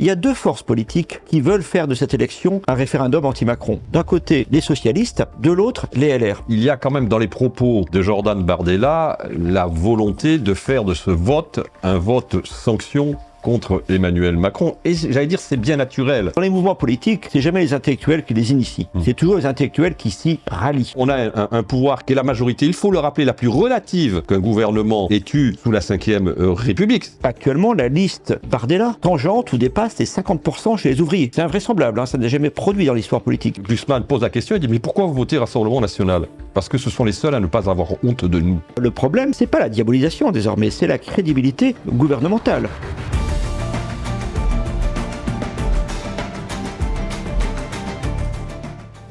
Il y a deux forces politiques qui veulent faire de cette élection un référendum anti-Macron. D'un côté, les socialistes, de l'autre, les LR. Il y a quand même dans les propos de Jordan Bardella la volonté de faire de ce vote un vote sanction contre Emmanuel Macron. Et j'allais dire, c'est bien naturel. Dans les mouvements politiques, c'est jamais les intellectuels qui les initient. C'est toujours les intellectuels qui s'y rallient. On a un pouvoir qui est la majorité, il faut le rappeler, la plus relative qu'un gouvernement ait eu sous la Ve République. Actuellement, la liste Bardella tangente ou dépasse les 50% chez les ouvriers. C'est invraisemblable, ça n'a jamais produit dans l'histoire politique. Glucksmann pose la question et dit « Mais pourquoi vous votez Rassemblement National ?» Parce que ce sont les seuls à ne pas avoir honte de nous. Le problème, c'est pas la diabolisation désormais, c'est la crédibilité gouvernementale.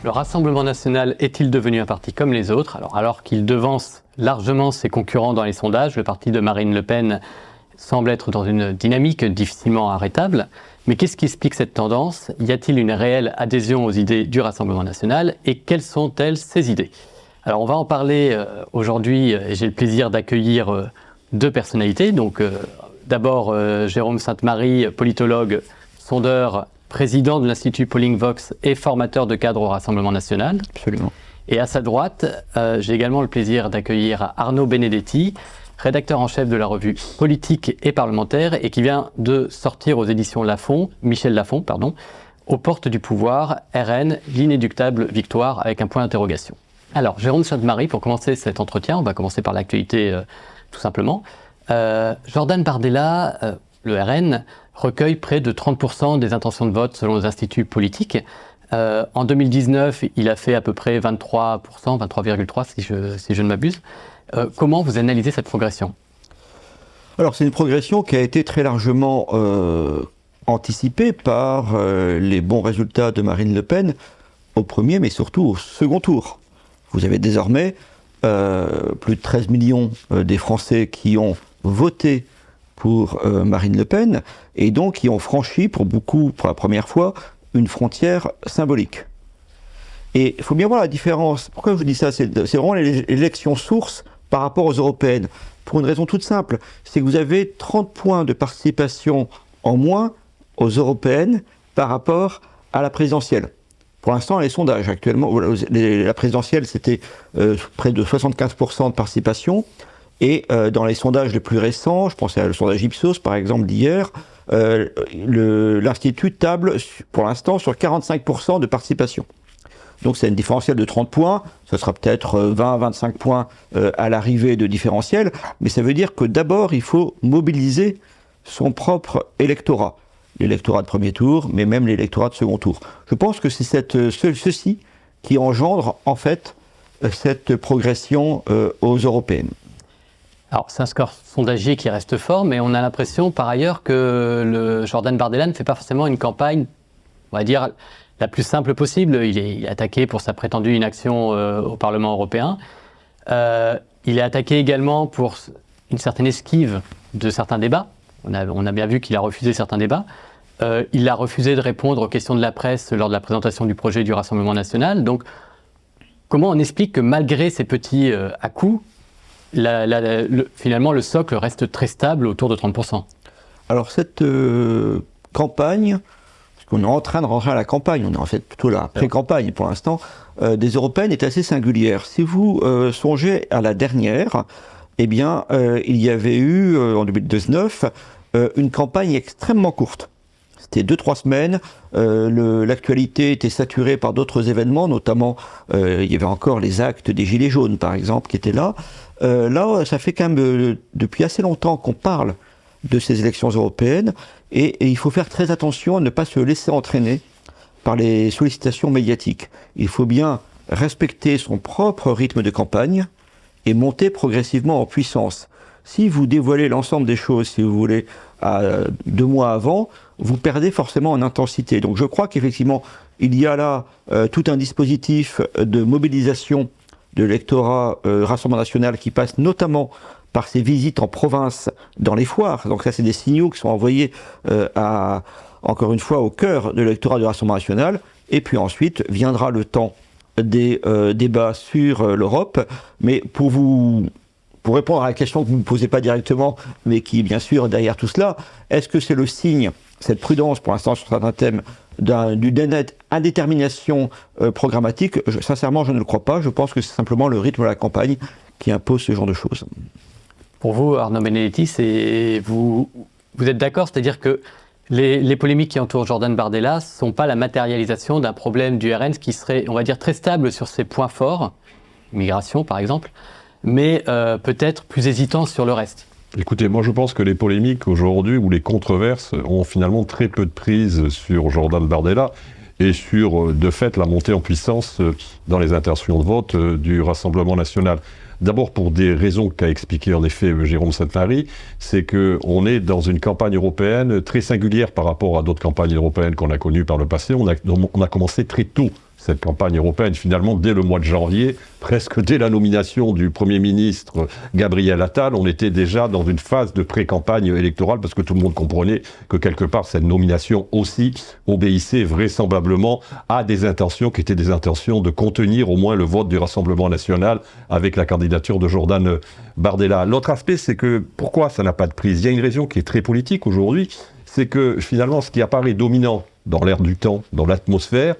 Le Rassemblement national est-il devenu un parti comme les autres ? Alors qu'il devance largement ses concurrents dans les sondages, le parti de Marine Le Pen semble être dans une dynamique difficilement arrêtable. Mais qu'est-ce qui explique cette tendance ? Y a-t-il une réelle adhésion aux idées du Rassemblement national ? Et quelles sont-elles ces idées ? Alors on va en parler aujourd'hui et j'ai le plaisir d'accueillir deux personnalités. Donc d'abord Jérôme Sainte-Marie, politologue, sondeur, président de l'Institut Polling Vox et formateur de cadres au Rassemblement national. Absolument. Et à sa droite, j'ai également le plaisir d'accueillir Arnaud Benedetti, rédacteur en chef de la revue Politique et Parlementaire et qui vient de sortir aux éditions Michel Lafon, Aux portes du pouvoir, RN, l'inéductable victoire, avec un point d'interrogation. Alors, Jérôme Sainte-Marie, pour commencer cet entretien, on va commencer par l'actualité tout simplement. Jordan Bardella, le RN, recueille près de 30% des intentions de vote selon les instituts politiques. En 2019, il a fait à peu près 23%, 23,3% si je ne m'abuse. Comment vous analysez cette progression ? Alors c'est une progression qui a été très largement anticipée par les bons résultats de Marine Le Pen au premier mais surtout au second tour. Vous avez désormais plus de 13 millions des Français qui ont voté pour Marine Le Pen, et donc qui ont franchi pour beaucoup, pour la première fois, une frontière symbolique. Et il faut bien voir la différence. Pourquoi je vous dis ça ? C'est vraiment l'élection source par rapport aux européennes. Pour une raison toute simple, c'est que vous avez 30 points de participation en moins aux européennes par rapport à la présidentielle. Pour l'instant, les sondages actuellement, la présidentielle, c'était près de 75% de participation. Et dans les sondages les plus récents, je pense au sondage Ipsos par exemple d'hier, l'Institut table pour l'instant sur 45% de participation. Donc c'est une différentielle de 30 points, ce sera peut-être 20-25 points à l'arrivée de différentiel, mais ça veut dire que d'abord il faut mobiliser son propre électorat. L'électorat de premier tour, mais même l'électorat de second tour. Je pense que c'est ceci qui engendre en fait cette progression aux européennes. Alors, c'est un score sondagier qui reste fort, mais on a l'impression par ailleurs que le Jordan Bardella ne fait pas forcément une campagne, on va dire, la plus simple possible. Il est attaqué pour sa prétendue inaction au Parlement européen. Il est attaqué également pour une certaine esquive de certains débats. On a bien vu qu'il a refusé certains débats. Il a refusé de répondre aux questions de la presse lors de la présentation du projet du Rassemblement national. Donc, comment on explique que malgré ces petits à-coups, finalement, le socle reste très stable autour de 30%. Alors cette campagne, parce qu'on est en train de rentrer à la campagne, on est en fait plutôt la pré-campagne pour l'instant, des européennes est assez singulière. Si vous songez à la dernière, eh bien, il y avait eu, en 2019, une campagne extrêmement courte. C'était 2-3 semaines, l'actualité était saturée par d'autres événements, notamment il y avait encore les actes des Gilets jaunes par exemple qui étaient là. Là, ça fait quand même depuis assez longtemps qu'on parle de ces élections européennes et il faut faire très attention à ne pas se laisser entraîner par les sollicitations médiatiques. Il faut bien respecter son propre rythme de campagne et monter progressivement en puissance. Si vous dévoilez l'ensemble des choses, si vous voulez, 2 mois avant, vous perdez forcément en intensité. Donc je crois qu'effectivement, il y a là tout un dispositif de mobilisation de l'électorat Rassemblement national qui passe notamment par ses visites en province dans les foires. Donc ça, c'est des signaux qui sont envoyés encore une fois, au cœur de l'électorat du Rassemblement national. Et puis ensuite viendra le temps des débats sur l'Europe. Mais pour pour répondre à la question que vous ne me posez pas directement, mais qui, bien sûr, est derrière tout cela, est-ce que c'est le signe, cette prudence, pour l'instant, sur certains thèmes, d'une indétermination programmatique? Sincèrement, je ne le crois pas. Je pense que c'est simplement le rythme de la campagne qui impose ce genre de choses. Pour vous, Arnaud Benedetti, vous êtes d'accord? C'est-à-dire que les polémiques qui entourent Jordan Bardella ne sont pas la matérialisation d'un problème du RN qui serait, on va dire, très stable sur ses points forts, migration par exemple, mais peut-être plus hésitant sur le reste. Écoutez, moi je pense que les polémiques aujourd'hui ou les controverses ont finalement très peu de prise sur Jordan Bardella et sur, de fait, la montée en puissance dans les intentions de vote du Rassemblement national. D'abord pour des raisons qu'a expliqué en effet Jérôme Sainte-Marie, c'est qu'on est dans une campagne européenne très singulière par rapport à d'autres campagnes européennes qu'on a connues par le passé. On a commencé très tôt cette campagne européenne, finalement dès le mois de janvier, presque dès la nomination du Premier ministre Gabriel Attal, on était déjà dans une phase de pré-campagne électorale parce que tout le monde comprenait que quelque part cette nomination aussi obéissait vraisemblablement à des intentions qui étaient des intentions de contenir au moins le vote du Rassemblement national avec la candidature de Jordan Bardella. L'autre aspect, c'est que pourquoi ça n'a pas de prise? Il y a une raison qui est très politique aujourd'hui, c'est que finalement ce qui apparaît dominant dans l'air du temps, dans l'atmosphère,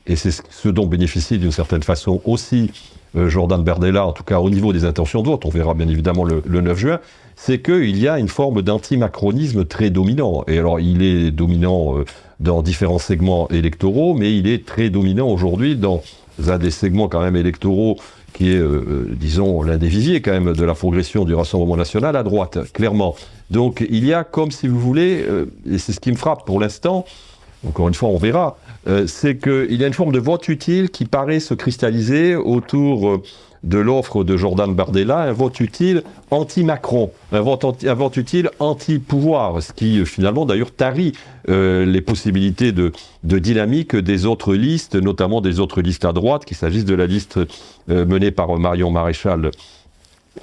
et c'est ce dont bénéficie d'une certaine façon aussi Jordan Bardella, en tout cas au niveau des intentions de vote, on verra bien évidemment le 9 juin, c'est qu'il y a une forme d'anti-macronisme très dominant. Et alors il est dominant dans différents segments électoraux, mais il est très dominant aujourd'hui dans un des segments quand même électoraux qui est, disons, l'un des viviers quand même de la progression du Rassemblement national à droite, clairement. Donc il y a comme si vous voulez, et c'est ce qui me frappe pour l'instant, encore une fois, on verra, c'est qu'il y a une forme de vote utile qui paraît se cristalliser autour de l'offre de Jordan Bardella, un vote utile anti-Macron, un vote utile anti-pouvoir, ce qui finalement d'ailleurs tarit les possibilités de dynamique des autres listes, notamment des autres listes à droite, qu'il s'agisse de la liste menée par Marion Maréchal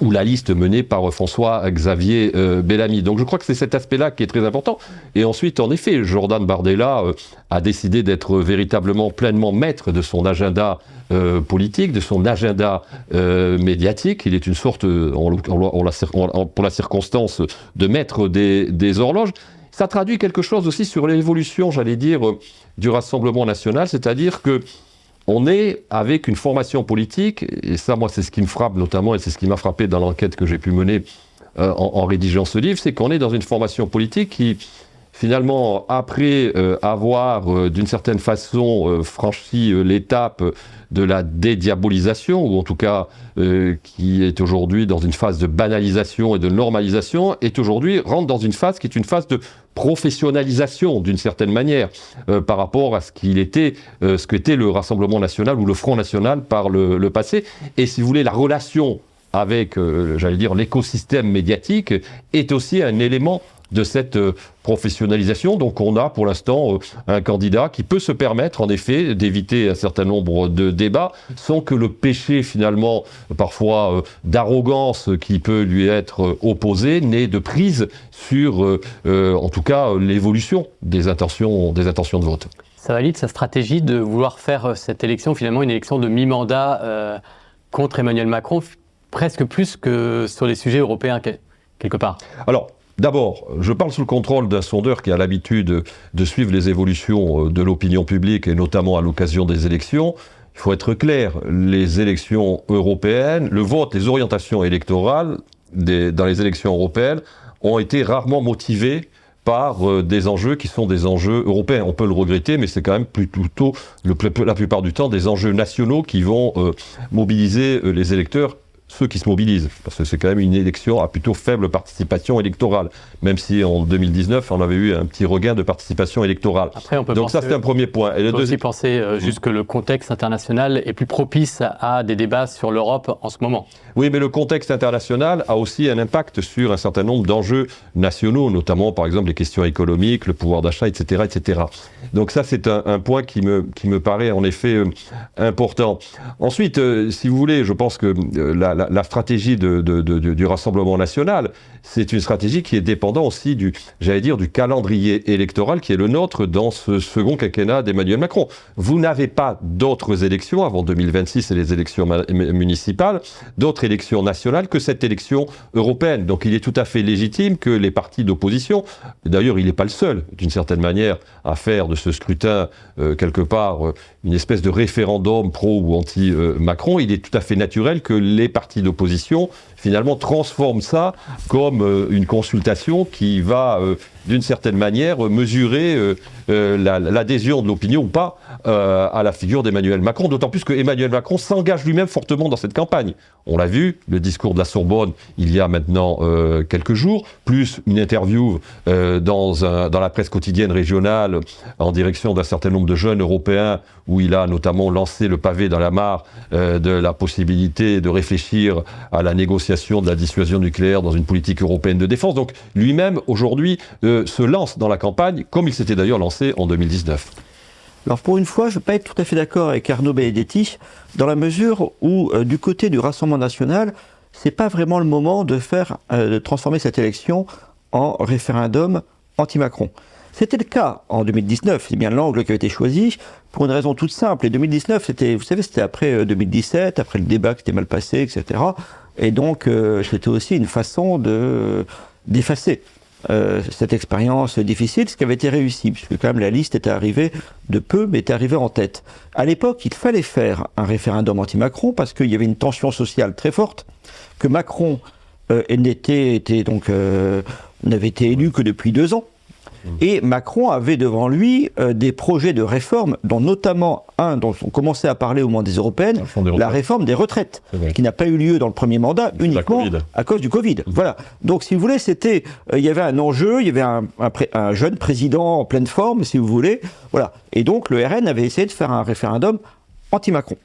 ou la liste menée par François-Xavier Bellamy. Donc je crois que c'est cet aspect-là qui est très important. Et ensuite, en effet, Jordan Bardella a décidé d'être véritablement pleinement maître de son agenda politique, de son agenda médiatique. Il est une sorte, pour la circonstance, de maître des horloges. Ça traduit quelque chose aussi sur l'évolution, j'allais dire, du Rassemblement national, c'est-à-dire que on est avec une formation politique, et ça, moi, c'est ce qui me frappe notamment, et c'est ce qui m'a frappé dans l'enquête que j'ai pu mener en rédigeant ce livre, c'est qu'on est dans une formation politique qui, finalement, après avoir, d'une certaine façon, franchi l'étape de la dédiabolisation, ou en tout cas, qui est aujourd'hui dans une phase de banalisation et de normalisation, est aujourd'hui, rentre dans une phase qui est une phase de professionnalisation d'une certaine manière par rapport à ce qu'était le Rassemblement national ou le Front national par le passé. Et si vous voulez, la relation avec, j'allais dire, l'écosystème médiatique est aussi un élément de cette professionnalisation. Donc on a pour l'instant un candidat qui peut se permettre en effet d'éviter un certain nombre de débats sans que le péché finalement parfois d'arrogance qui peut lui être opposé n'ait de prise sur en tout cas l'évolution des intentions de vote. Ça valide sa stratégie de vouloir faire cette élection finalement une élection de mi-mandat contre Emmanuel Macron, presque plus que sur les sujets européens quelque part. Alors, d'abord, je parle sous le contrôle d'un sondeur qui a l'habitude de suivre les évolutions de l'opinion publique et notamment à l'occasion des élections. Il faut être clair, les élections européennes, le vote, les orientations électorales dans les élections européennes ont été rarement motivées par des enjeux qui sont des enjeux européens. On peut le regretter, mais c'est quand même plutôt la plupart du temps des enjeux nationaux qui vont mobiliser les électeurs, ceux qui se mobilisent, parce que c'est quand même une élection à plutôt faible participation électorale, même si en 2019, on avait eu un petit regain de participation électorale. Après, on peut donc ça, c'est un premier point. Et on peut aussi penser juste que le contexte international est plus propice à des débats sur l'Europe en ce moment. Oui, mais le contexte international a aussi un impact sur un certain nombre d'enjeux nationaux, notamment, par exemple, les questions économiques, le pouvoir d'achat, etc., etc. Donc ça, c'est un point qui me paraît en effet important. Ensuite, si vous voulez, je pense que la la stratégie du Rassemblement national, c'est une stratégie qui est dépendante aussi du calendrier électoral qui est le nôtre dans ce second quinquennat d'Emmanuel Macron. Vous n'avez pas d'autres élections avant 2026 et les élections municipales, d'autres élections nationales que cette élection européenne. Donc il est tout à fait légitime que les partis d'opposition, d'ailleurs il n'est pas le seul d'une certaine manière à faire de ce scrutin quelque part une espèce de référendum pro ou anti-Macron, il est tout à fait naturel que les partis d'opposition finalement transforment ça comme une consultation qui va d'une certaine manière mesurer l'adhésion de l'opinion ou pas à la figure d'Emmanuel Macron, d'autant plus que Emmanuel Macron s'engage lui-même fortement dans cette campagne. On l'a vu, le discours de la Sorbonne il y a maintenant quelques jours, plus une interview dans la presse quotidienne régionale en direction d'un certain nombre de jeunes européens où il a notamment lancé le pavé dans la mare de la possibilité de réfléchir à la négociation de la dissuasion nucléaire dans une politique européenne de défense. Donc lui-même aujourd'hui se lance dans la campagne comme il s'était d'ailleurs lancé en 2019. Alors pour une fois, je ne vais pas être tout à fait d'accord avec Arnaud Benedetti, dans la mesure où du côté du Rassemblement national, c'est pas vraiment le moment de transformer cette élection en référendum anti-Macron. C'était le cas en 2019, c'est bien l'angle qui a été choisi, pour une raison toute simple. Et 2019, c'était après 2017, après le débat qui était mal passé, etc. Et donc, c'était aussi une façon d'effacer cette expérience difficile, ce qui avait été réussi, puisque quand même la liste était arrivée de peu, mais était arrivée en tête. À l'époque, il fallait faire un référendum anti-Macron, parce qu'il y avait une tension sociale très forte, que Macron n'avait été élu que depuis 2 ans. Et Macron avait devant lui des projets de réforme, dont notamment un dont on commençait à parler au moment des européennes, la réforme des retraites, qui n'a pas eu lieu dans le premier mandat uniquement à cause du Covid. Voilà. Donc, si vous voulez, il y avait un enjeu, il y avait un jeune président en pleine forme, si vous voulez. Voilà. Et donc, le RN avait essayé de faire un référendum anti-Macron.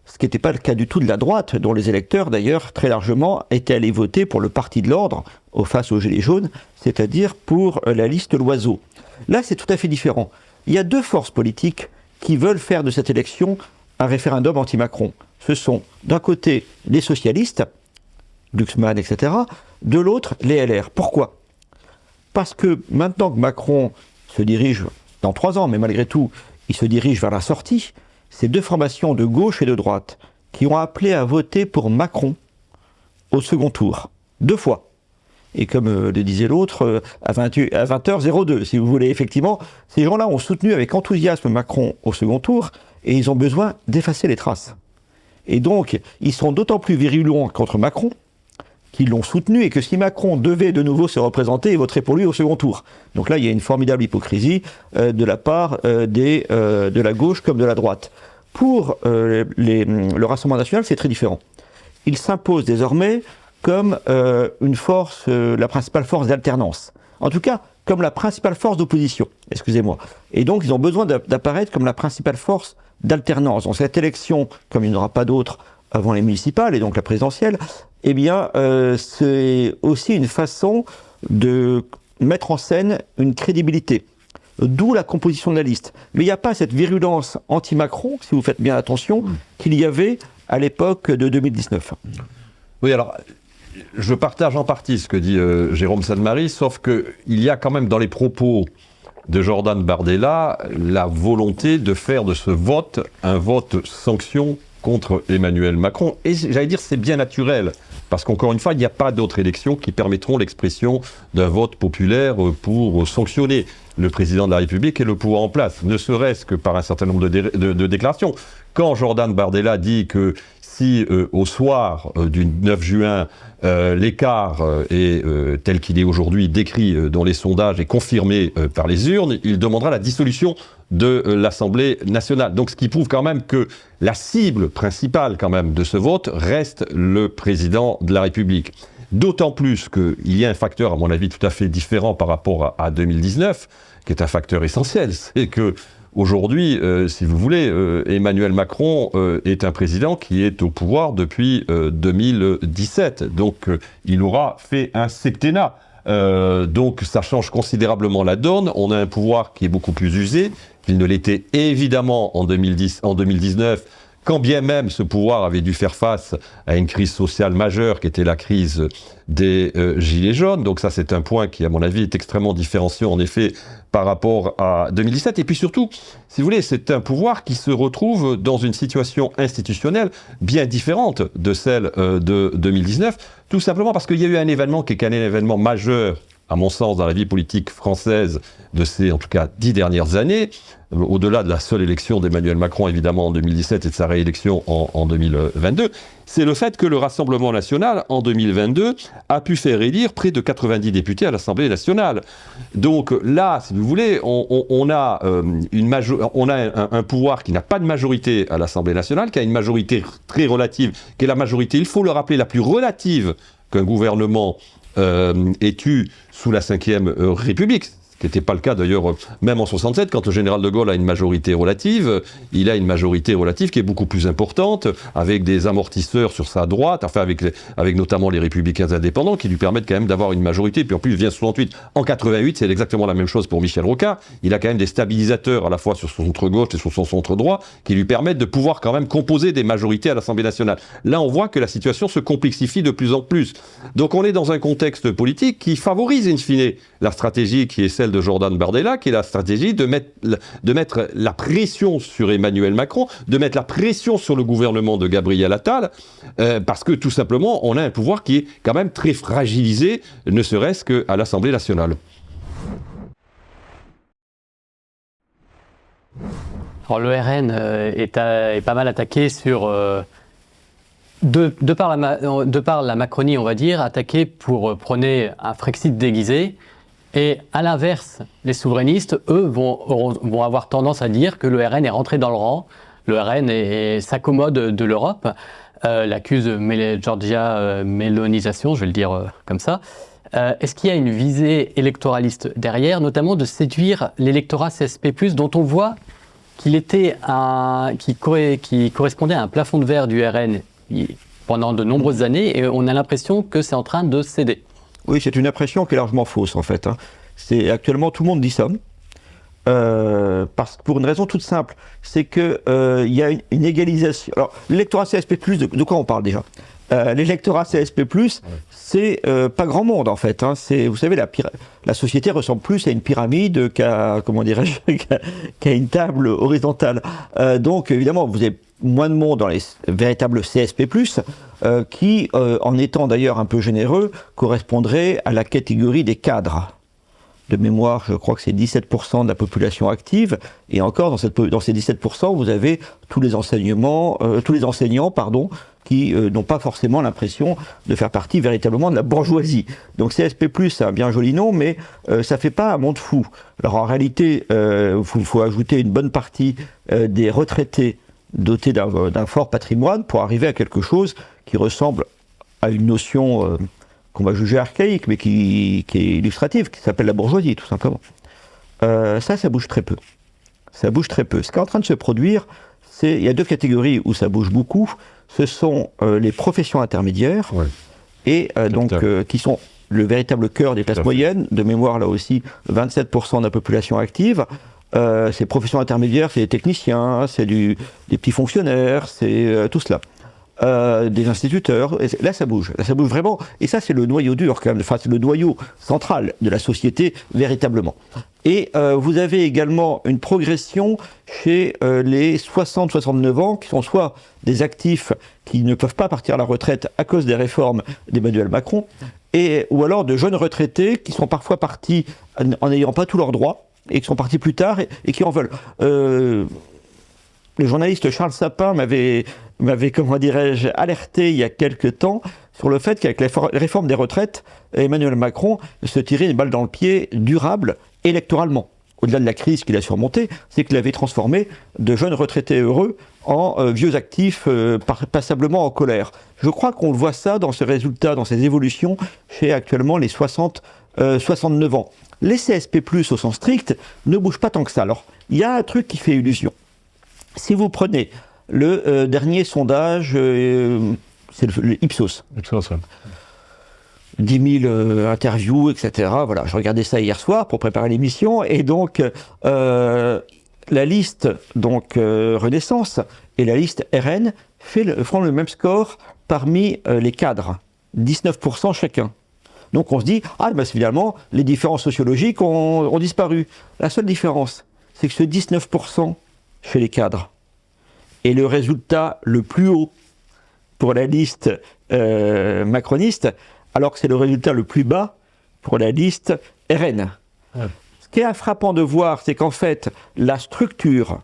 Ce qui n'était pas le cas du tout de la droite, dont les électeurs, d'ailleurs, très largement, étaient allés voter pour le parti de l'ordre, face aux Gilets jaunes, c'est-à-dire pour la liste Loiseau. Là, c'est tout à fait différent. Il y a 2 forces politiques qui veulent faire de cette élection un référendum anti-Macron. Ce sont, d'un côté, les socialistes, Glucksmann, etc., de l'autre, les LR. Pourquoi ? Parce que maintenant que Macron se dirige, dans 3 ans, mais malgré tout, il se dirige vers la sortie, ces 2 formations de gauche et de droite qui ont appelé à voter pour Macron au second tour, 2 fois. Et comme le disait l'autre, à 20h02, si vous voulez, effectivement, ces gens-là ont soutenu avec enthousiasme Macron au second tour, et ils ont besoin d'effacer les traces. Et donc, ils sont d'autant plus virulents contre Macron qu'ils l'ont soutenu, et que si Macron devait de nouveau se représenter, ils voteraient pour lui au second tour. Donc là, il y a une formidable hypocrisie de la part de la gauche comme de la droite. Pour le Rassemblement national, c'est très différent. Il s'impose désormais comme la principale force d'alternance. En tout cas, comme la principale force d'opposition, excusez-moi. Et donc, ils ont besoin d'apparaître comme la principale force d'alternance. Dans cette élection, comme il n'y en aura pas d'autres avant les municipales et donc la présidentielle, eh bien, c'est aussi une façon de mettre en scène une crédibilité. D'où la composition de la liste. Mais il n'y a pas cette virulence anti-Macron, si vous faites bien attention, qu'il y avait à l'époque de 2019. Oui, alors, je partage en partie ce que dit Jérôme Sanmarie, sauf qu'il y a quand même dans les propos de Jordan Bardella la volonté de faire de ce vote un vote sanction contre Emmanuel Macron. Et j'allais dire, c'est bien naturel, parce qu'encore une fois, il n'y a pas d'autres élections qui permettront l'expression d'un vote populaire pour sanctionner le président de la République et le pouvoir en place, ne serait-ce que par un certain nombre de déclarations. Quand Jordan Bardella dit que si au soir du 9 juin, l'écart est tel qu'il est aujourd'hui décrit dans les sondages et confirmé par les urnes, il demandera la dissolution de l'Assemblée nationale. Donc ce qui prouve quand même que la cible principale quand même de ce vote reste le président de la République. D'autant plus qu'il y a un facteur, à mon avis, tout à fait différent par rapport à 2019, qui est un facteur essentiel, c'est que aujourd'hui, si vous voulez, Emmanuel Macron est un président qui est au pouvoir depuis 2017. Donc, il aura fait un septennat. Donc, ça change considérablement la donne. On a un pouvoir qui est beaucoup plus usé, qu'il ne l'était évidemment en 2019, quand bien même ce pouvoir avait dû faire face à une crise sociale majeure qui était la crise des Gilets jaunes. Donc ça, c'est un point qui, à mon avis, est extrêmement différenciant, en effet, par rapport à 2017. Et puis surtout, si vous voulez, c'est un pouvoir qui se retrouve dans une situation institutionnelle bien différente de celle de 2019, tout simplement parce qu'il y a eu un événement qui est quand même un événement majeur, à mon sens, dans la vie politique française de ces, en tout cas, 10 dernières années, au-delà de la seule élection d'Emmanuel Macron, évidemment, en 2017 et de sa réélection en 2022, c'est le fait que le Rassemblement national, en 2022, a pu faire élire près de 90 députés à l'Assemblée nationale. Donc là, si vous voulez, on a un pouvoir qui n'a pas de majorité à l'Assemblée nationale, qui a une majorité très relative, qui est la majorité, il faut le rappeler, la plus relative qu'un gouvernement ait eu sous la Ve République. Ce qui n'était pas le cas d'ailleurs même en 67, quand le général de Gaulle a une majorité relative, il a une majorité relative qui est beaucoup plus importante, avec des amortisseurs sur sa droite, enfin avec notamment les Républicains indépendants, qui lui permettent quand même d'avoir une majorité. Puis en plus, il vient 68. En 88, c'est exactement la même chose pour Michel Rocard. Il a quand même des stabilisateurs à la fois sur son centre-gauche et sur son centre-droit, qui lui permettent de pouvoir quand même composer des majorités à l'Assemblée nationale. Là, on voit que la situation se complexifie de plus en plus. Donc on est dans un contexte politique qui favorise, in fine, la stratégie qui est celle de Jordan Bardella, qui est la stratégie de mettre la pression sur Emmanuel Macron, de mettre la pression sur le gouvernement de Gabriel Attal, parce que tout simplement, on a un pouvoir qui est quand même très fragilisé, ne serait-ce qu'à l'Assemblée nationale. Alors le RN est pas mal attaqué sur... De par la Macronie, on va dire, attaqué pour prôner un Frexit déguisé. Et à l'inverse, les souverainistes, eux, vont avoir tendance à dire que le RN est rentré dans le rang. Le RN s'accommode de l'Europe, l'accuse Georgia mélonisation, je vais le dire comme ça. Est-ce qu'il y a une visée électoraliste derrière, notamment de séduire l'électorat CSP+, dont on voit qu'il était qui correspondait à un plafond de verre du RN pendant de nombreuses années, et on a l'impression que c'est en train de céder. Oui, c'est une impression qui est largement fausse, en fait. C'est actuellement, tout le monde dit ça. Pour une raison toute simple, c'est qu'il y a une égalisation. Alors, l'électorat CSP+, de quoi on parle déjà ? L'électorat CSP+, c'est pas grand monde, en fait. Vous savez, la société ressemble plus à une pyramide qu'à une table horizontale. Donc, évidemment, vous avez moins de monde dans les véritables CSP+, qui, en étant d'ailleurs un peu généreux, correspondraient à la catégorie des cadres. De mémoire, je crois que c'est 17% de la population active, et encore, dans ces 17%, vous avez tous les enseignants, qui n'ont pas forcément l'impression de faire partie véritablement de la bourgeoisie. Donc CSP+, c'est un bien joli nom, mais ça fait pas un monde fou. Alors en réalité, faut ajouter une bonne partie des retraités dotés d'un fort patrimoine pour arriver à quelque chose qui ressemble à une notion qu'on va juger archaïque, mais qui est illustrative, qui s'appelle la bourgeoisie, tout simplement. Ça bouge très peu. Ça bouge très peu. Ce qui est en train de se produire, il y a deux catégories où ça bouge beaucoup. Ce sont les professions intermédiaires, et qui sont le véritable cœur des classes moyennes. De mémoire, là aussi, 27% de la population active. Ces professions intermédiaires, c'est des techniciens, c'est des petits fonctionnaires, c'est tout cela. Des instituteurs, et là ça bouge vraiment, et ça c'est le noyau dur quand même, enfin c'est le noyau central de la société véritablement. Et vous avez également une progression chez les 60-69 ans, qui sont soit des actifs qui ne peuvent pas partir à la retraite à cause des réformes d'Emmanuel Macron, ou alors de jeunes retraités qui sont parfois partis en n'ayant pas tous leurs droits, et qui sont partis plus tard et qui en veulent. Le journaliste Charles Sapin m'avait, comment dirais-je, alerté il y a quelque temps sur le fait qu'avec la réforme des retraites, Emmanuel Macron se tirait une balle dans le pied durable électoralement. Au-delà de la crise qu'il a surmontée, c'est qu'il avait transformé de jeunes retraités heureux en vieux actifs passablement en colère. Je crois qu'on le voit ça dans ces résultats, dans ces évolutions chez actuellement les 60-69 ans. Les CSP+, au sens strict, ne bougent pas tant que ça. Alors, il y a un truc qui fait illusion. Si vous prenez le dernier sondage, c'est le Ipsos. Ipsos, ouais. 10 000 interviews, etc. Voilà, je regardais ça hier soir pour préparer l'émission, et donc la liste Renaissance et la liste RN font le même score parmi les cadres, 19% chacun. Donc on se dit, finalement, les différences sociologiques ont disparu. La seule différence, c'est que ce 19% chez les cadres est le résultat le plus haut pour la liste macroniste, alors que c'est le résultat le plus bas pour la liste RN. Ouais. Ce qui est frappant de voir, c'est qu'en fait, la structure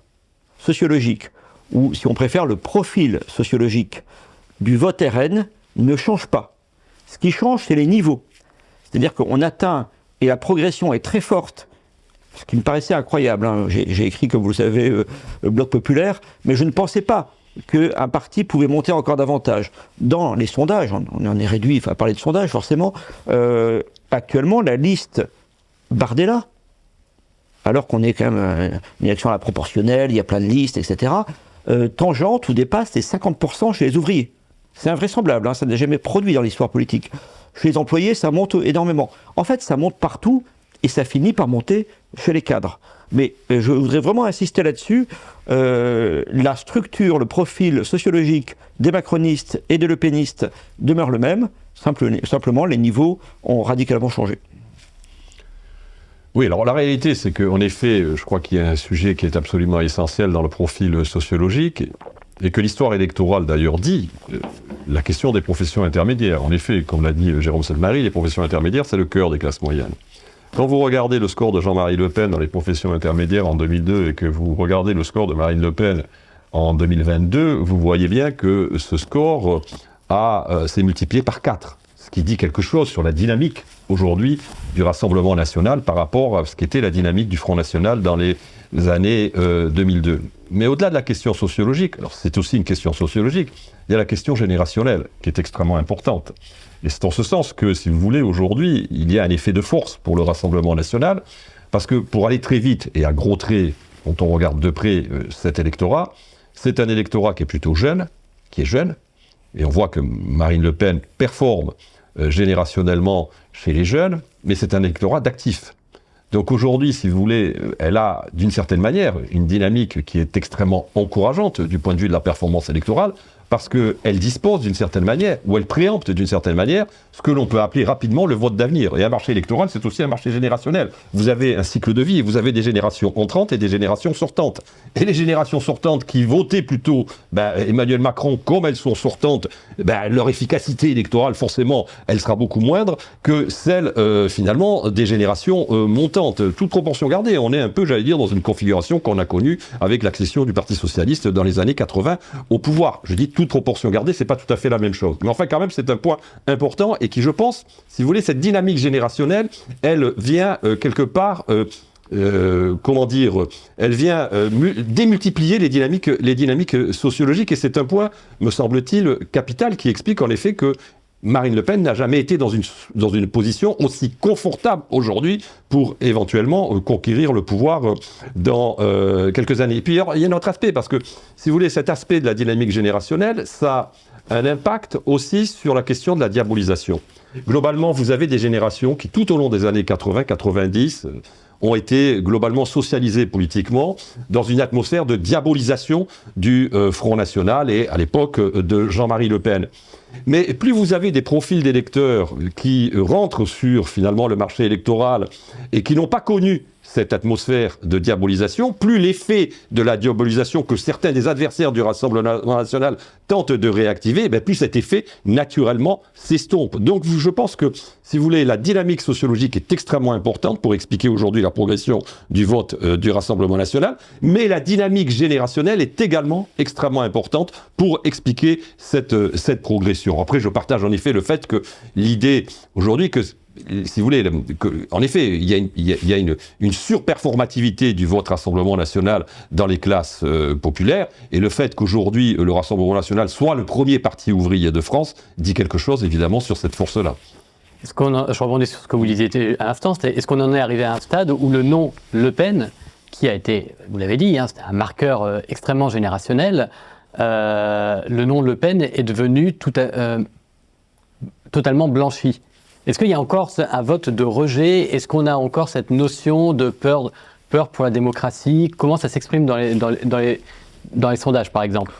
sociologique, ou si on préfère le profil sociologique du vote RN, ne change pas. Ce qui change, c'est les niveaux. C'est-à-dire qu'on atteint, et la progression est très forte, ce qui me paraissait incroyable. Hein. J'ai écrit, comme vous le savez, le Bloc populaire, mais je ne pensais pas qu'un parti pouvait monter encore davantage. Dans les sondages, on en est réduit, il faut parler de sondages forcément, actuellement la liste Bardella, alors qu'on est quand même une élection à la proportionnelle, il y a plein de listes, etc., tangente ou dépasse les 50% chez les ouvriers. C'est invraisemblable, hein, ça n'a jamais produit dans l'histoire politique. Chez les employés, ça monte énormément. En fait, ça monte partout et ça finit par monter chez les cadres. Mais je voudrais vraiment insister là-dessus. La structure, le profil sociologique des macronistes et des lepénistes demeure le même. Simplement, les niveaux ont radicalement changé. Oui, alors la réalité, c'est qu'en effet, je crois qu'il y a un sujet qui est absolument essentiel dans le profil sociologique, et que l'histoire électorale d'ailleurs dit, la question des professions intermédiaires. En effet, comme l'a dit Jérôme Selmary, les professions intermédiaires, c'est le cœur des classes moyennes. Quand vous regardez le score de Jean-Marie Le Pen dans les professions intermédiaires en 2002 et que vous regardez le score de Marine Le Pen en 2022, vous voyez bien que ce score s'est multiplié par 4. Ce qui dit quelque chose sur la dynamique aujourd'hui du Rassemblement national par rapport à ce qu'était la dynamique du Front national dans les années 2002. Mais au-delà de la question sociologique, alors c'est aussi une question sociologique, il y a la question générationnelle qui est extrêmement importante. Et c'est en ce sens que, si vous voulez, aujourd'hui, il y a un effet de force pour le Rassemblement national, parce que pour aller très vite et à gros traits, quand on regarde de près cet électorat, c'est un électorat qui est plutôt jeune, et on voit que Marine Le Pen performe générationnellement chez les jeunes, mais c'est un électorat d'actifs. Donc aujourd'hui, si vous voulez, elle a d'une certaine manière une dynamique qui est extrêmement encourageante du point de vue de la performance électorale, parce qu'elle dispose d'une certaine manière, ou elle préempte d'une certaine manière, ce que l'on peut appeler rapidement le vote d'avenir. Et un marché électoral, c'est aussi un marché générationnel. Vous avez un cycle de vie, et vous avez des générations entrantes et des générations sortantes. Et les générations sortantes qui votaient plutôt Emmanuel Macron, comme elles sont sortantes, leur efficacité électorale, forcément, elle sera beaucoup moindre que celle, finalement, des générations montantes. Toute proportion gardée, on est un peu, j'allais dire, dans une configuration qu'on a connue avec l'accession du Parti Socialiste dans les années 80 au pouvoir. Je dis toute proportion gardée, c'est pas tout à fait la même chose. Mais enfin, quand même, c'est un point important et qui, je pense, si vous voulez, cette dynamique générationnelle, elle vient quelque part, elle vient démultiplier les dynamiques sociologiques, et c'est un point, me semble-t-il, capital, qui explique en effet que Marine Le Pen n'a jamais été dans une position aussi confortable aujourd'hui pour éventuellement conquérir le pouvoir dans quelques années. Et puis il y a un autre aspect, parce que si vous voulez, cet aspect de la dynamique générationnelle, ça a un impact aussi sur la question de la diabolisation. Globalement, vous avez des générations qui, tout au long des années 80-90, ont été globalement socialisés politiquement dans une atmosphère de diabolisation du Front National et à l'époque de Jean-Marie Le Pen. Mais plus vous avez des profils d'électeurs qui rentrent sur finalement le marché électoral et qui n'ont pas connu cette atmosphère de diabolisation, plus l'effet de la diabolisation que certains des adversaires du Rassemblement national tentent de réactiver, plus cet effet, naturellement, s'estompe. Donc je pense que, si vous voulez, la dynamique sociologique est extrêmement importante pour expliquer aujourd'hui la progression du vote du Rassemblement national, mais la dynamique générationnelle est également extrêmement importante pour expliquer cette progression. Après, je partage en effet le fait que l'idée aujourd'hui que, si vous voulez, en effet, il y a une surperformativité du vote Rassemblement national dans les classes populaires, et le fait qu'aujourd'hui le Rassemblement national soit le premier parti ouvrier de France dit quelque chose évidemment sur cette force-là. Je rebondis sur ce que vous disiez à l'instant, est-ce qu'on en est arrivé à un stade où le nom Le Pen, qui a été, vous l'avez dit, c'était un marqueur extrêmement générationnel, le nom Le Pen est devenu totalement blanchi? Est-ce qu'il y a encore un vote de rejet? Est-ce qu'on a encore cette notion de peur pour la démocratie? Comment ça s'exprime dans dans les sondages, par exemple?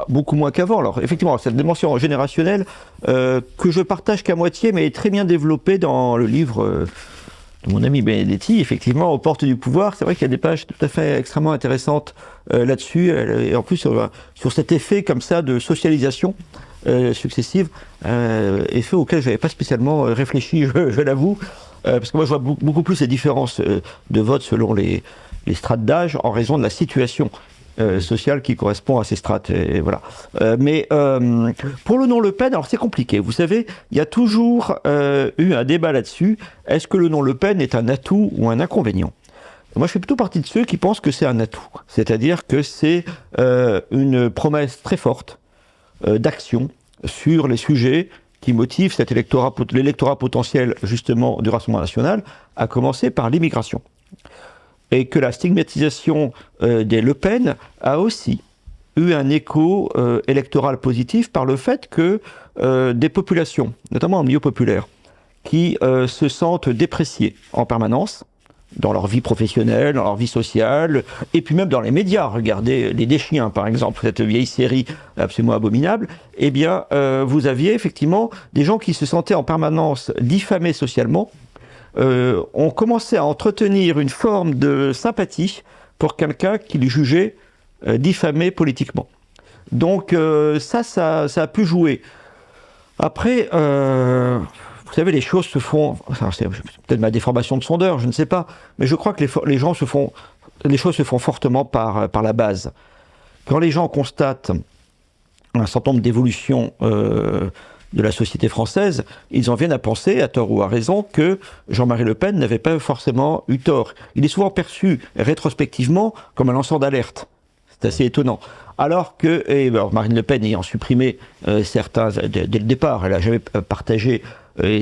Beaucoup moins qu'avant. Alors, effectivement, cette dimension générationnelle que je partage qu'à moitié, mais est très bien développée dans le livre de mon ami Benedetti, effectivement, aux portes du pouvoir. C'est vrai qu'il y a des pages tout à fait extrêmement intéressantes là-dessus, et en plus sur cet effet comme ça de socialisation successive, effet auquel je n'avais pas spécialement réfléchi, je l'avoue, parce que moi je vois beaucoup plus les différences de vote selon les strates d'âge en raison de la situation sociale qui correspond à ces strates. Et voilà. Mais pour le nom Le Pen, alors c'est compliqué. Vous savez, il y a toujours eu un débat là-dessus. Est-ce que le nom Le Pen est un atout ou un inconvénient ? Moi, je fais plutôt partie de ceux qui pensent que c'est un atout. C'est-à-dire que c'est une promesse très forte d'action sur les sujets qui motivent l'électorat potentiel, justement, du Rassemblement national, à commencer par l'immigration. Et que la stigmatisation des Le Pen a aussi eu un écho électoral positif par le fait que des populations, notamment en milieu populaire, qui se sentent dépréciées en permanence, dans leur vie professionnelle, dans leur vie sociale, et puis même dans les médias. Regardez Les Deschiens, par exemple, cette vieille série absolument abominable. Eh bien, vous aviez effectivement des gens qui se sentaient en permanence diffamés socialement, ont commencé à entretenir une forme de sympathie pour quelqu'un qu'ils jugeaient diffamé politiquement. Donc ça a pu jouer. Après, vous savez, les choses se font... Enfin, c'est peut-être ma déformation de sondeur, je ne sais pas, mais je crois que les choses se font fortement par la base. Quand les gens constatent un certain nombre d'évolutions de la société française, ils en viennent à penser, à tort ou à raison, que Jean-Marie Le Pen n'avait pas forcément eu tort. Il est souvent perçu rétrospectivement comme un lanceur d'alerte. C'est assez étonnant. Alors que Marine Le Pen ayant supprimé certains, dès le départ, elle n'a jamais partagé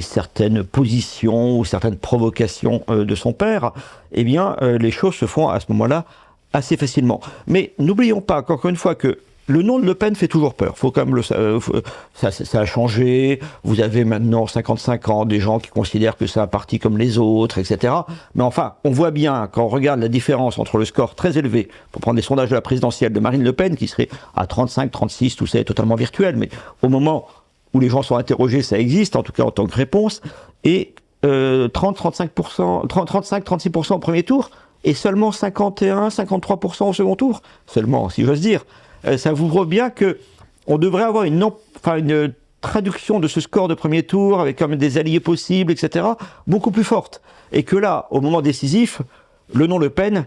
certaines positions ou certaines provocations de son père, eh bien, les choses se font à ce moment-là assez facilement. Mais n'oublions pas qu'encore une fois que le nom de Le Pen fait toujours peur. Faut quand même ça a changé. Vous avez maintenant 55 ans, des gens qui considèrent que c'est un parti comme les autres, etc. Mais enfin, on voit bien, quand on regarde la différence entre le score très élevé, pour prendre les sondages de la présidentielle de Marine Le Pen, qui serait à 35, 36, tout ça est totalement virtuel, mais au moment où les gens sont interrogés, ça existe, en tout cas en tant que réponse, et 35-36% au premier tour, et seulement 51-53% au second tour, seulement, si j'ose dire. Ça vous voit bien qu'on devrait avoir une traduction de ce score de premier tour, avec comme des alliés possibles, etc., beaucoup plus forte. Et que là, au moment décisif, le nom Le Pen,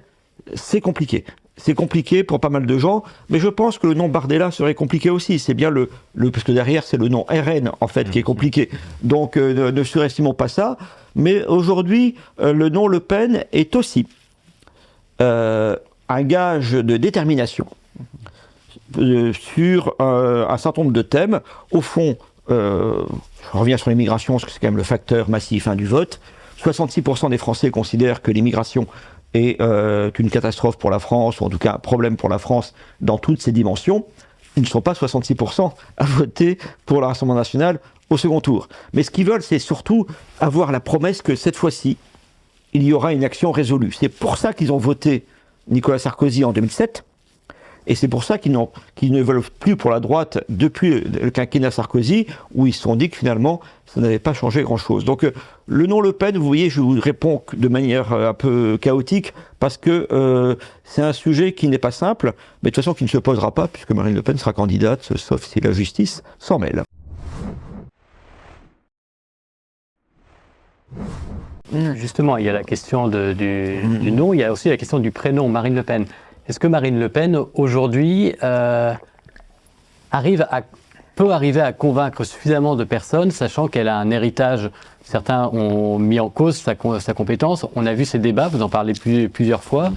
c'est compliqué. C'est compliqué pour pas mal de gens, mais je pense que le nom Bardella serait compliqué aussi. C'est bien parce que derrière, c'est le nom RN, en fait, qui est compliqué. Donc, ne surestimons pas ça. Mais aujourd'hui, le nom Le Pen est aussi un gage de détermination sur un certain nombre de thèmes. Au fond, je reviens sur l'immigration, parce que c'est quand même le facteur massif du vote. 66% des Français considèrent que l'immigration est une catastrophe pour la France, ou en tout cas un problème pour la France dans toutes ses dimensions. Ils ne sont pas 66% à voter pour le Rassemblement national au second tour. Mais ce qu'ils veulent, c'est surtout avoir la promesse que cette fois-ci, il y aura une action résolue. C'est pour ça qu'ils ont voté Nicolas Sarkozy en 2007, et c'est pour ça qu'ils ne veulent plus pour la droite depuis le quinquennat Sarkozy, où ils se sont dit que finalement, ça n'avait pas changé grand-chose. Donc le nom Le Pen, vous voyez, je vous réponds de manière un peu chaotique, parce que c'est un sujet qui n'est pas simple, mais de toute façon qui ne se posera pas, puisque Marine Le Pen sera candidate, sauf si la justice s'en mêle. Justement, il y a la question du nom, il y a aussi la question du prénom, Marine Le Pen. Est-ce que Marine Le Pen, aujourd'hui, peut arriver à convaincre suffisamment de personnes, sachant qu'elle a un héritage, certains ont mis en cause sa compétence. On a vu ces débats, vous en parlez plusieurs fois,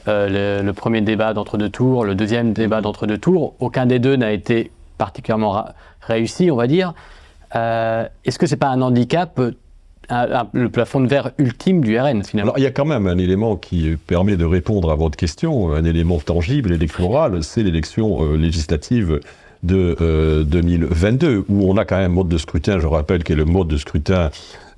le premier débat d'entre-deux tours, le deuxième débat d'entre-deux tours, aucun des deux n'a été particulièrement réussi, on va dire. Est-ce que ce n'est pas un handicap, le plafond de verre ultime du RN, finalement? Alors, il y a quand même un élément qui permet de répondre à votre question, un élément tangible, électoral, c'est l'élection législative de 2022, où on a quand même un mode de scrutin, je rappelle, qui est le mode de scrutin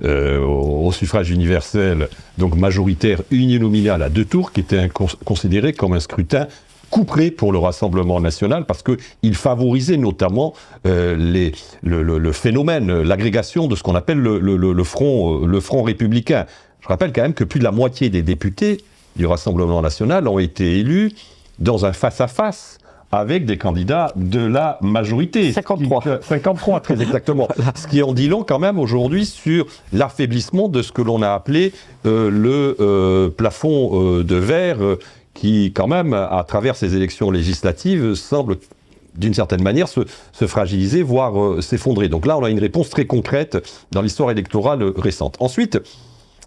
au suffrage universel, donc majoritaire uninominal à deux tours, qui était considéré comme un scrutin couperé pour le Rassemblement national parce qu'il favorisait notamment le phénomène, l'agrégation de ce qu'on appelle le front républicain. Je rappelle quand même que plus de la moitié des députés du Rassemblement national ont été élus dans un face-à-face avec des candidats de la majorité. 53. 53, très exactement. Ce qui en dit long quand même aujourd'hui sur l'affaiblissement de ce que l'on a appelé le plafond de verre qui quand même, à travers ces élections législatives, semble d'une certaine manière se fragiliser, voire s'effondrer. Donc là, on a une réponse très concrète dans l'histoire électorale récente. Ensuite,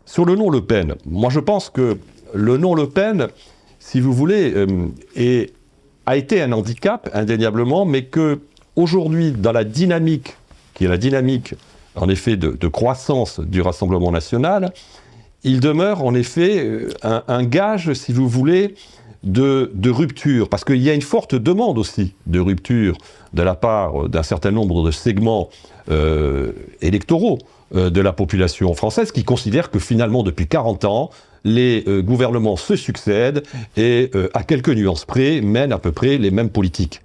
sur le nom Le Pen, moi je pense que le nom Le Pen, si vous voulez, a été un handicap, indéniablement, mais que aujourd'hui, dans la dynamique, qui est la dynamique, en effet, de croissance du Rassemblement national, il demeure, en effet, un gage, si vous voulez, de rupture. Parce qu'il y a une forte demande aussi de rupture de la part d'un certain nombre de segments électoraux de la population française, qui considèrent que finalement, depuis 40 ans, les gouvernements se succèdent et, à quelques nuances près, mènent à peu près les mêmes politiques.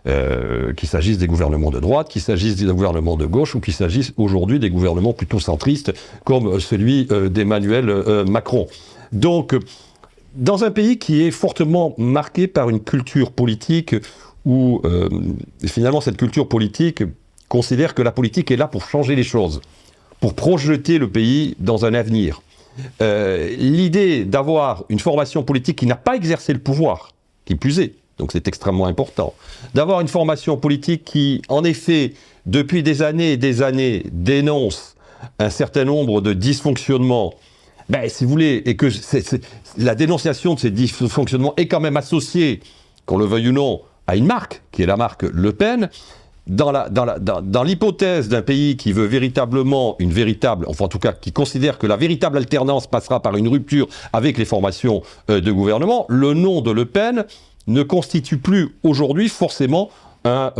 Qu'il s'agisse des gouvernements de droite, qu'il s'agisse des gouvernements de gauche, ou qu'il s'agisse aujourd'hui des gouvernements plutôt centristes, comme celui d'Emmanuel Macron. Donc, dans un pays qui est fortement marqué par une culture politique, où finalement cette culture politique considère que la politique est là pour changer les choses, pour projeter le pays dans un avenir. L'idée d'avoir une formation politique qui n'a pas exercé le pouvoir, qui plus est, donc c'est extrêmement important, d'avoir une formation politique qui, en effet, depuis des années et des années, dénonce un certain nombre de dysfonctionnements, si vous voulez, et que la dénonciation de ces dysfonctionnements est quand même associée, qu'on le veuille ou non, à une marque, qui est la marque Le Pen. Dans l'hypothèse d'un pays qui veut véritablement enfin en tout cas qui considère que la véritable alternance passera par une rupture avec les formations de gouvernement, le nom de Le Pen ne constitue plus aujourd'hui forcément un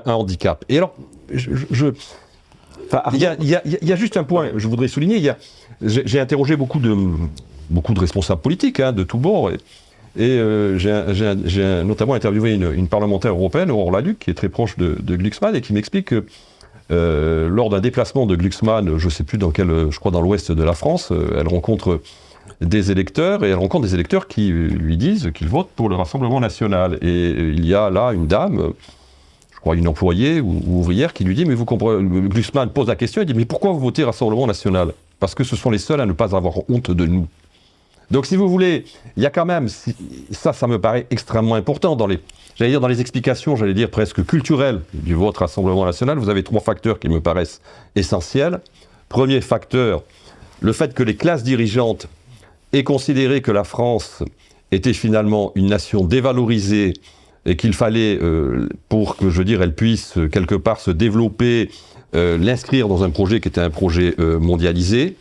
handicap. Et alors, il y a juste un point, je voudrais souligner, j'ai interrogé beaucoup de responsables politiques de tous bords, et j'ai notamment interviewé une parlementaire européenne, Aurore Lalucq, qui est très proche de Glucksmann, et qui m'explique que lors d'un déplacement de Glucksmann, je ne sais plus dans quel, je crois dans l'ouest de la France, elle rencontre des électeurs, et elle rencontre des électeurs qui lui disent qu'ils votent pour le Rassemblement national. Et il y a là une dame, je crois une employée ou ouvrière, qui lui dit, mais vous comprenez, Glucksmann pose la question, il dit, mais pourquoi vous votez Rassemblement national? Parce que ce sont les seuls à ne pas avoir honte de nous. Donc, si vous voulez, il y a quand même, ça me paraît extrêmement important dans les explications, presque culturelles du vote Rassemblement national. Vous avez 3 facteurs qui me paraissent essentiels. Premier facteur, le fait que les classes dirigeantes aient considéré que la France était finalement une nation dévalorisée et qu'il fallait, pour que, elle puisse quelque part se développer, l'inscrire dans un projet qui était un projet mondialisé.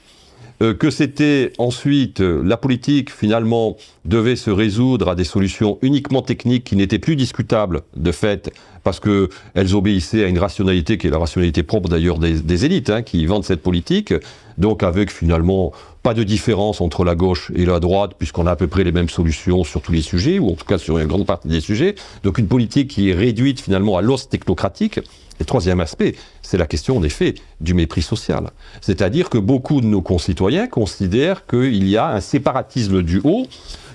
Que c'était ensuite, la politique finalement devait se résoudre à des solutions uniquement techniques qui n'étaient plus discutables de fait, parce qu'elles obéissaient à une rationalité qui est la rationalité propre d'ailleurs des élites qui vendent cette politique, donc avec finalement pas de différence entre la gauche et la droite, puisqu'on a à peu près les mêmes solutions sur tous les sujets, ou en tout cas sur une grande partie des sujets, donc une politique qui est réduite finalement à l'os technocratique. Et troisième aspect, c'est la question en effet du mépris social. C'est-à-dire que beaucoup de nos concitoyens considèrent qu'il y a un séparatisme du haut,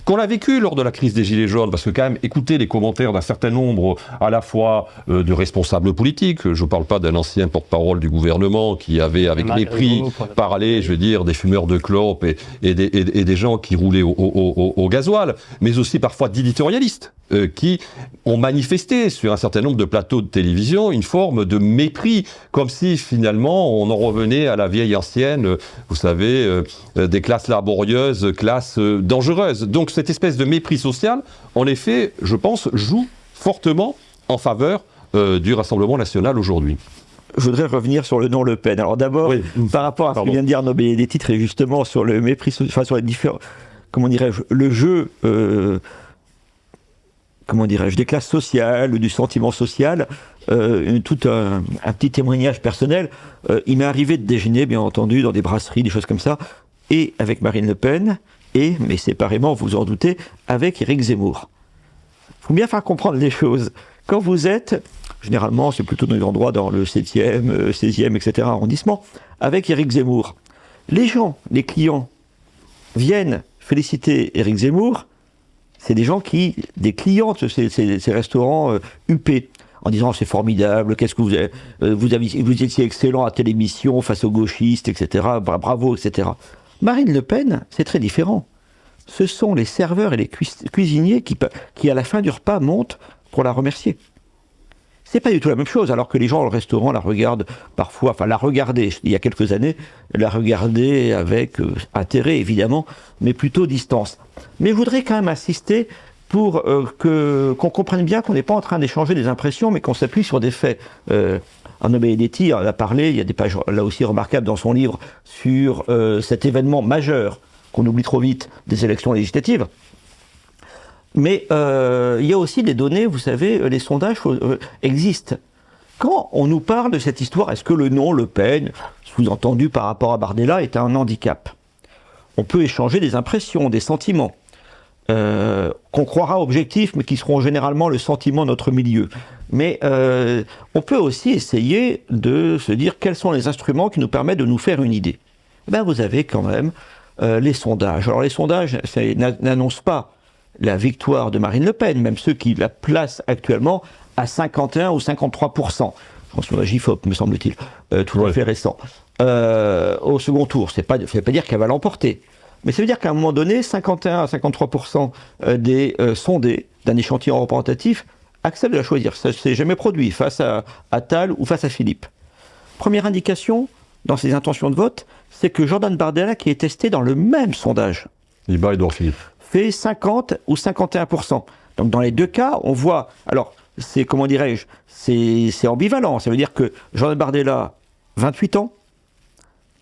qu'on a vécu lors de la crise des Gilets jaunes, parce que quand même, écoutez les commentaires d'un certain nombre à la fois de responsables politiques, je ne parle pas d'un ancien porte-parole du gouvernement qui avait avec mépris parlé, des fumeurs de clopes et des gens qui roulaient au gasoil, mais aussi parfois d'éditorialistes qui ont manifesté sur un certain nombre de plateaux de télévision une forme de mépris, comme si finalement on en revenait à la vieille ancienne, vous savez, des classes laborieuses, classes dangereuses. Donc cette espèce de mépris social, en effet, je pense, joue fortement en faveur du Rassemblement national aujourd'hui. Je voudrais revenir sur le nom Le Pen. Alors d'abord, par rapport à ce que vient de dire Arnaud Benedetti, très justement sur le mépris, sur les différents, le jeu, des classes sociales, du sentiment social, tout un petit témoignage personnel. Il m'est arrivé de déjeuner, bien entendu, dans des brasseries, des choses comme ça, et avec Marine Le Pen, mais séparément, vous en doutez, avec Éric Zemmour. Il faut bien faire comprendre les choses. Quand vous êtes, généralement, c'est plutôt dans les endroits dans le 7e, 16e, etc. arrondissement, avec Éric Zemmour. Les gens, les clients, viennent féliciter Éric Zemmour. C'est des clients de ces restaurants UP, en disant c'est formidable, qu'est-ce que vous étiez excellent à telle émission face aux gauchistes, etc. Bravo, etc. Marine Le Pen, c'est très différent. Ce sont les serveurs et les cuisiniers qui, à la fin du repas, montent pour la remercier. C'est pas du tout la même chose, alors que les gens au restaurant la regardent parfois, enfin la regardaient, il y a quelques années, la regardaient avec intérêt évidemment, mais plutôt distance. Mais je voudrais quand même insister pour qu'on comprenne bien qu'on n'est pas en train d'échanger des impressions, mais qu'on s'appuie sur des faits. Arnaud Benedetti en a parlé, il y a des pages là aussi remarquables dans son livre sur cet événement majeur qu'on oublie trop vite des élections législatives. Mais il y a aussi des données, vous savez, les sondages existent. Quand on nous parle de cette histoire, est-ce que le nom Le Pen, sous-entendu par rapport à Bardella, est un handicap? On peut échanger des impressions, des sentiments, qu'on croira objectifs, mais qui seront généralement le sentiment de notre milieu. Mais on peut aussi essayer de se dire quels sont les instruments qui nous permettent de nous faire une idée. Eh bien, vous avez quand même les sondages. Alors les sondages n'annoncent pas la victoire de Marine Le Pen, même ceux qui la placent actuellement à 51 ou 53%. Je pense sur la GIFOP, me semble-t-il, tout à fait récent. Au second tour, ça ne veut pas dire qu'elle va l'emporter. Mais ça veut dire qu'à un moment donné, 51 à 53% des sondés d'un échantillon représentatif acceptent de la choisir. Ça ne s'est jamais produit face à Attal ou face à Philippe. Première indication dans ses intentions de vote, c'est que Jordan Bardella, qui est testé dans le même sondage, il bat Édouard Philippe, fait 50 ou 51%. Donc dans les deux cas, on voit... Alors, c'est, comment dirais-je, c'est ambivalent. Ça veut dire que Jordan Bardella, 28 ans,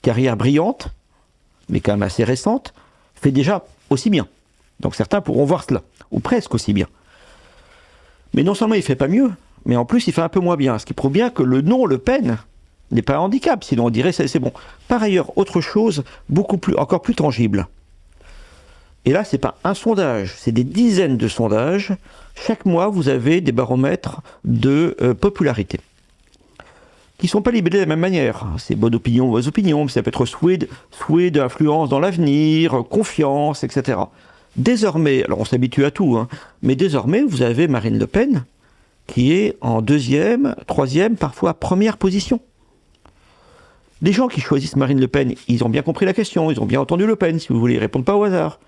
carrière brillante, mais quand même assez récente, fait déjà aussi bien. Donc certains pourront voir cela, ou presque aussi bien. Mais non seulement il ne fait pas mieux, mais en plus il fait un peu moins bien, ce qui prouve bien que le nom Le Pen n'est pas un handicap, sinon on dirait c'est bon. Par ailleurs, autre chose, encore plus tangible. Et là, c'est pas un sondage, c'est des dizaines de sondages. Chaque mois, vous avez des baromètres de popularité, qui ne sont pas libellés de la même manière. C'est bonne opinion, mauvaise opinion, mais ça peut être souhait d'influence dans l'avenir, confiance, etc. Désormais, alors on s'habitue à tout, mais désormais, vous avez Marine Le Pen, qui est en deuxième, troisième, parfois première position. Les gens qui choisissent Marine Le Pen, ils ont bien compris la question, ils ont bien entendu Le Pen, si vous voulez, ils ne répondent pas au hasard.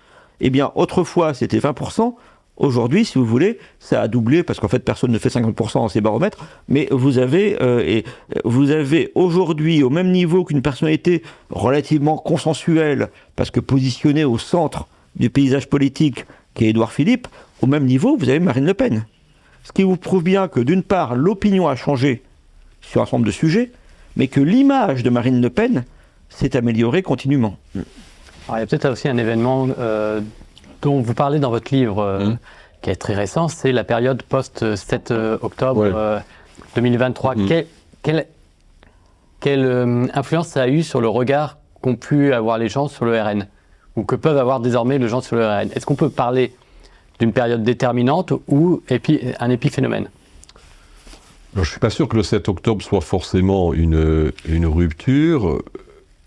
Eh bien, autrefois, c'était 20%. Aujourd'hui, si vous voulez, ça a doublé, parce qu'en fait, personne ne fait 50% dans ces baromètres, mais vous avez aujourd'hui, au même niveau qu'une personnalité relativement consensuelle, parce que positionnée au centre du paysage politique, qui est Édouard Philippe, au même niveau, vous avez Marine Le Pen. Ce qui vous prouve bien que, d'une part, l'opinion a changé sur un certain nombre de sujets, mais que l'image de Marine Le Pen s'est améliorée continuellement. Alors, il y a peut-être aussi un événement dont vous parlez dans votre livre, qui est très récent, c'est la période post-7 octobre 2023. Quelle influence ça a eu sur le regard qu'ont pu avoir les gens sur le RN, ou que peuvent avoir désormais les gens sur le RN? Est-ce qu'on peut parler d'une période déterminante ou un épiphénomène? Alors, je ne suis pas sûr que le 7 octobre soit forcément une rupture.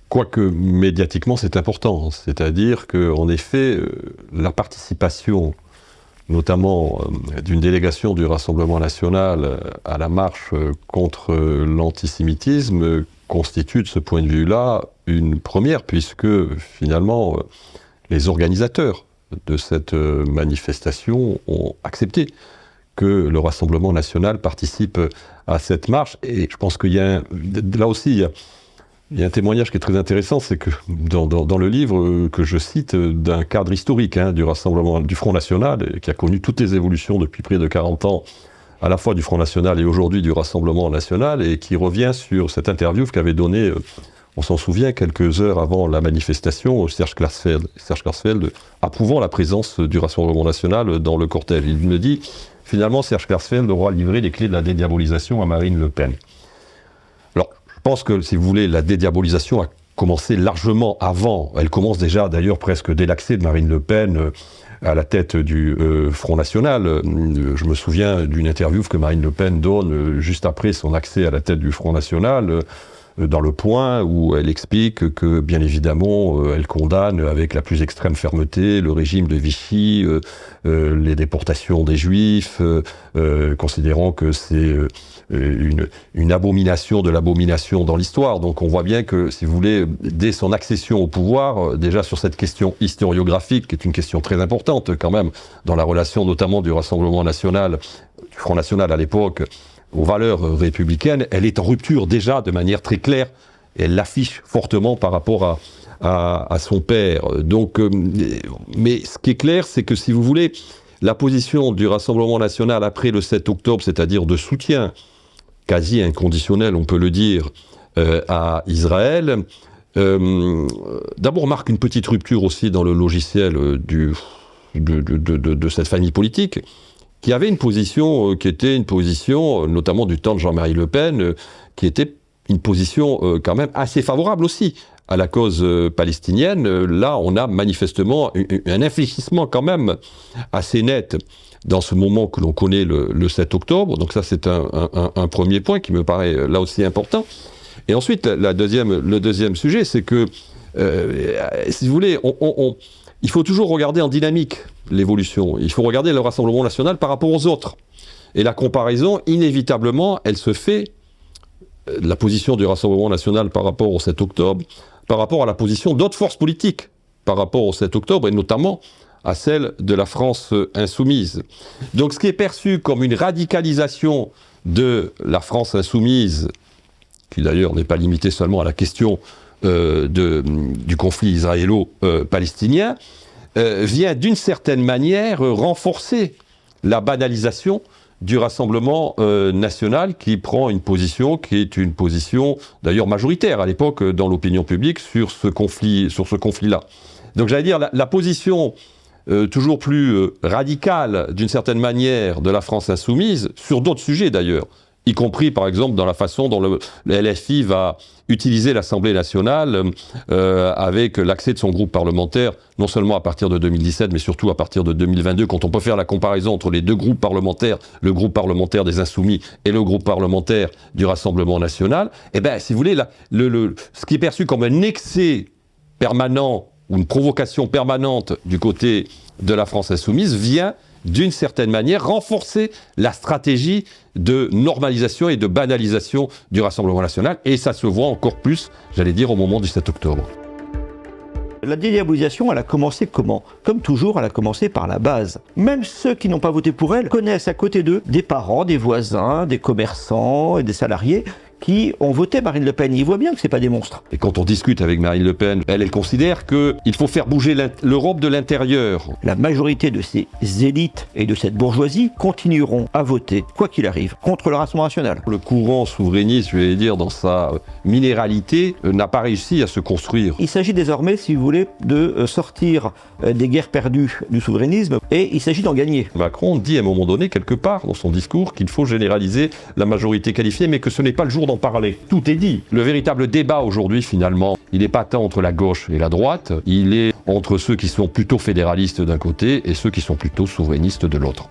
Quoique médiatiquement c'est important, c'est-à-dire qu'en effet la participation notamment d'une délégation du Rassemblement national à la marche contre l'antisémitisme constitue de ce point de vue-là une première, puisque finalement les organisateurs de cette manifestation ont accepté que le Rassemblement national participe à cette marche. Et je pense qu'il y a là aussi il y a un témoignage qui est très intéressant, c'est que dans le livre que je cite, d'un cadre historique du Rassemblement, du Front National, qui a connu toutes les évolutions depuis près de 40 ans, à la fois du Front National et aujourd'hui du Rassemblement National, et qui revient sur cette interview qu'avait donnée, on s'en souvient, quelques heures avant la manifestation, Serge Klarsfeld, approuvant la présence du Rassemblement National dans le cortège. Il me dit, finalement, Serge Klarsfeld aura livré les clés de la dédiabolisation à Marine Le Pen. Je pense que, si vous voulez, la dédiabolisation a commencé largement avant. Elle commence déjà, d'ailleurs, presque dès l'accès de Marine Le Pen à la tête du Front National. Je me souviens d'une interview que Marine Le Pen donne juste après son accès à la tête du Front National, dans Le Point, où elle explique que, bien évidemment, elle condamne avec la plus extrême fermeté le régime de Vichy, les déportations des Juifs, considérant que c'est une abomination de l'abomination dans l'histoire. Donc on voit bien que, si vous voulez, dès son accession au pouvoir, déjà sur cette question historiographique, qui est une question très importante quand même, dans la relation notamment du Rassemblement National, du Front National à l'époque, aux valeurs républicaines, elle est en rupture déjà de manière très claire, et elle l'affiche fortement par rapport à son père. Donc, mais ce qui est clair, c'est que, si vous voulez, la position du Rassemblement National après le 7 octobre, c'est-à-dire de soutien quasi inconditionnel, on peut le dire, à Israël, d'abord marque une petite rupture aussi dans le logiciel de cette famille politique, qui avait une position qui était une position, notamment du temps de Jean-Marie Le Pen, qui était une position quand même assez favorable aussi à la cause palestinienne. Là, on a manifestement un infléchissement quand même assez net dans ce moment que l'on connaît le 7 octobre. Donc ça, c'est un premier point qui me paraît là aussi important. Et ensuite, le deuxième sujet, c'est que, si vous voulez, il faut toujours regarder en dynamique l'évolution. Il faut regarder le Rassemblement National par rapport aux autres. Et la comparaison, inévitablement, elle se fait, la position du Rassemblement National par rapport au 7 octobre, par rapport à la position d'autres forces politiques par rapport au 7 octobre, et notamment à celle de la France insoumise. Donc ce qui est perçu comme une radicalisation de la France insoumise, qui d'ailleurs n'est pas limitée seulement à la question du conflit israélo-palestinien, vient d'une certaine manière renforcer la banalisation du Rassemblement national, qui prend une position qui est une position d'ailleurs majoritaire à l'époque dans l'opinion publique sur ce conflit-là. Donc j'allais dire la position toujours plus radicale d'une certaine manière de la France insoumise, sur d'autres sujets d'ailleurs, y compris par exemple dans la façon dont le LFI va utiliser l'Assemblée nationale avec l'accès de son groupe parlementaire, non seulement à partir de 2017, mais surtout à partir de 2022, quand on peut faire la comparaison entre les deux groupes parlementaires, le groupe parlementaire des Insoumis et le groupe parlementaire du Rassemblement national. Eh bien, si vous voulez, ce qui est perçu comme un excès permanent ou une provocation permanente du côté de la France insoumise vient, d'une certaine manière, renforcer la stratégie de normalisation et de banalisation du Rassemblement national. Et ça se voit encore plus, j'allais dire, au moment du 7 octobre. La dédiabolisation, elle a commencé comment? Comme toujours, elle a commencé par la base. Même ceux qui n'ont pas voté pour elle connaissent à côté d'eux des parents, des voisins, des commerçants et des salariés qui ont voté Marine Le Pen. Ils voient bien que ce n'est pas des monstres. Et quand on discute avec Marine Le Pen, elle considère qu'il faut faire bouger l'Europe de l'intérieur. La majorité de ces élites et de cette bourgeoisie continueront à voter, quoi qu'il arrive, contre le Rassemblement national. Le courant souverainiste, je vais dire, dans sa minéralité, n'a pas réussi à se construire. Il s'agit désormais, si vous voulez, de sortir des guerres perdues du souverainisme, et il s'agit d'en gagner. Macron dit à un moment donné, quelque part, dans son discours, qu'il faut généraliser la majorité qualifiée, mais que ce n'est pas le jour d'en parler. Tout est dit. Le véritable débat aujourd'hui, finalement, il n'est pas tant entre la gauche et la droite, il est entre ceux qui sont plutôt fédéralistes d'un côté et ceux qui sont plutôt souverainistes de l'autre.